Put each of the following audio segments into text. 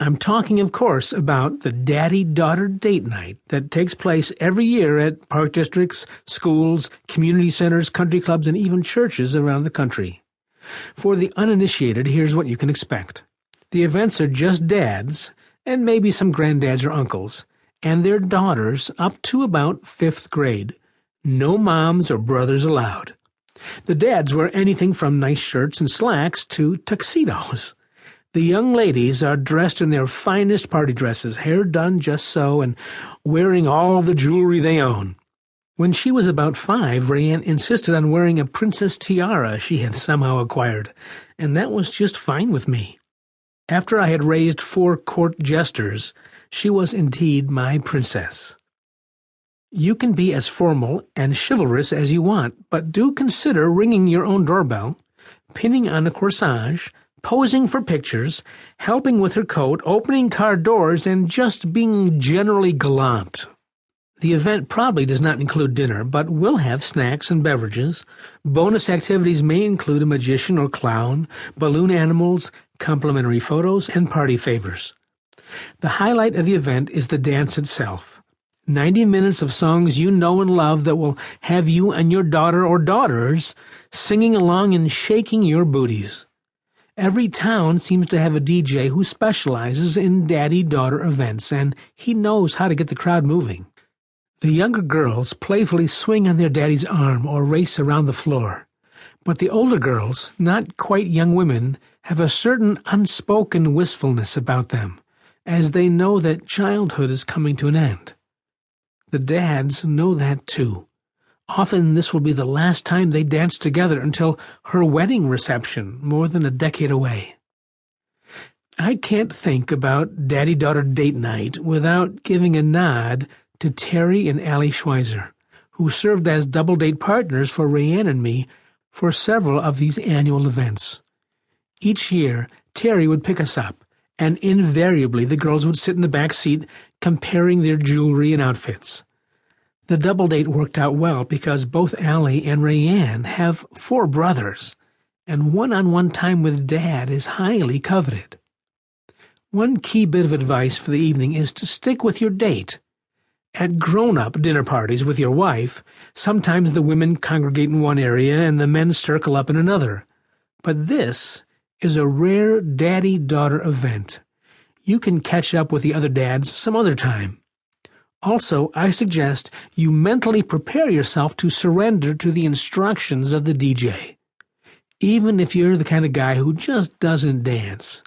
I'm talking, of course, about the daddy-daughter date night that takes place every year at park districts, schools, community centers, country clubs, and even churches around the country. For the uninitiated, here's what you can expect. The events are just dads, and maybe some granddads or uncles, and their daughters up to about 5th grade. No moms or brothers allowed. The dads wear anything from nice shirts and slacks to tuxedos. The young ladies are dressed in their finest party dresses, hair done just so, and wearing all the jewelry they own. When she was about 5, Rayanne insisted on wearing a princess tiara she had somehow acquired, and that was just fine with me. After I had raised 4 court jesters, she was indeed my princess. You can be as formal and chivalrous as you want, but do consider ringing your own doorbell, pinning on a corsage, posing for pictures, helping with her coat, opening car doors, and just being generally gallant. The event probably does not include dinner, but will have snacks and beverages. Bonus activities may include a magician or clown, balloon animals, complimentary photos, and party favors. The highlight of the event is the dance itself. 90 minutes of songs you know and love that will have you and your daughter or daughters singing along and shaking your booties. Every town seems to have a DJ who specializes in daddy-daughter events, and he knows how to get the crowd moving. The younger girls playfully swing on their daddy's arm or race around the floor. But the older girls, not quite young women, have a certain unspoken wistfulness about them, as they know that childhood is coming to an end. The dads know that too. Often this will be the last time they dance together until her wedding reception, more than a decade away. I can't think about daddy-daughter date night without giving a nod to Terry and Allie Schweizer, who served as double-date partners for Rayanne and me for several of these annual events. Each year, Terry would pick us up, and invariably the girls would sit in the back seat comparing their jewelry and outfits. The double date worked out well because both Allie and Rayanne have 4 brothers, and one-on-one time with Dad is highly coveted. One key bit of advice for the evening is to stick with your date. At grown-up dinner parties with your wife, sometimes the women congregate in one area and the men circle up in another. But this is a rare daddy-daughter event. You can catch up with the other dads some other time. Also, I suggest you mentally prepare yourself to surrender to the instructions of the DJ. Even if you're the kind of guy who just doesn't dance,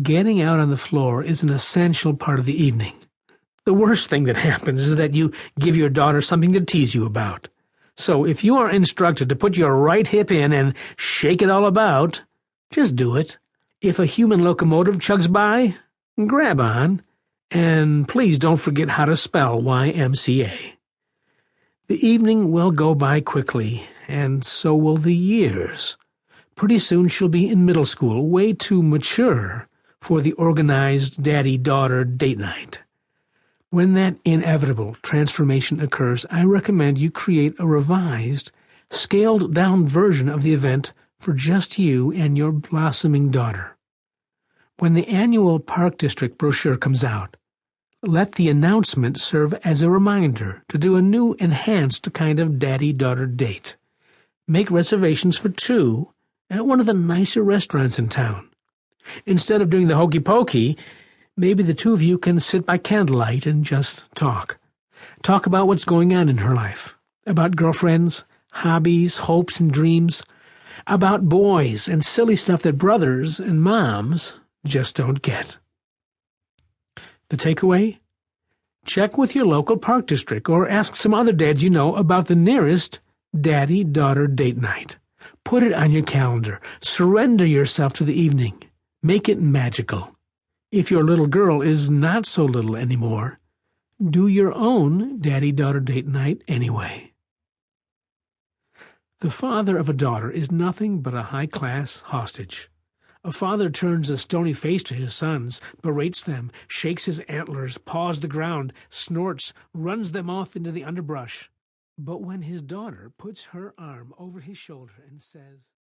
getting out on the floor is an essential part of the evening. The worst thing that happens is that you give your daughter something to tease you about. So if you are instructed to put your right hip in and shake it all about, just do it. If a human locomotive chugs by, grab on. And please don't forget how to spell YMCA. The evening will go by quickly, and so will the years. Pretty soon she'll be in middle school, way too mature for the organized daddy-daughter date night. When that inevitable transformation occurs, I recommend you create a revised, scaled-down version of the event for just you and your blossoming daughter. When the annual Park District brochure comes out, let the announcement serve as a reminder to do a new enhanced kind of daddy-daughter date. Make reservations for 2 at one of the nicer restaurants in town. Instead of doing the hokey-pokey, maybe the 2 of you can sit by candlelight and just talk. Talk about what's going on in her life, about girlfriends, hobbies, hopes, and dreams, about boys and silly stuff that brothers and moms just don't get. The takeaway? Check with your local park district or ask some other dads you know about the nearest daddy-daughter date night. Put it on your calendar. Surrender yourself to the evening. Make it magical. If your little girl is not so little anymore, do your own daddy-daughter date night anyway. The father of a daughter is nothing but a high-class hostage. A father turns a stony face to his sons, berates them, shakes his antlers, paws the ground, snorts, runs them off into the underbrush. But when his daughter puts her arm over his shoulder and says,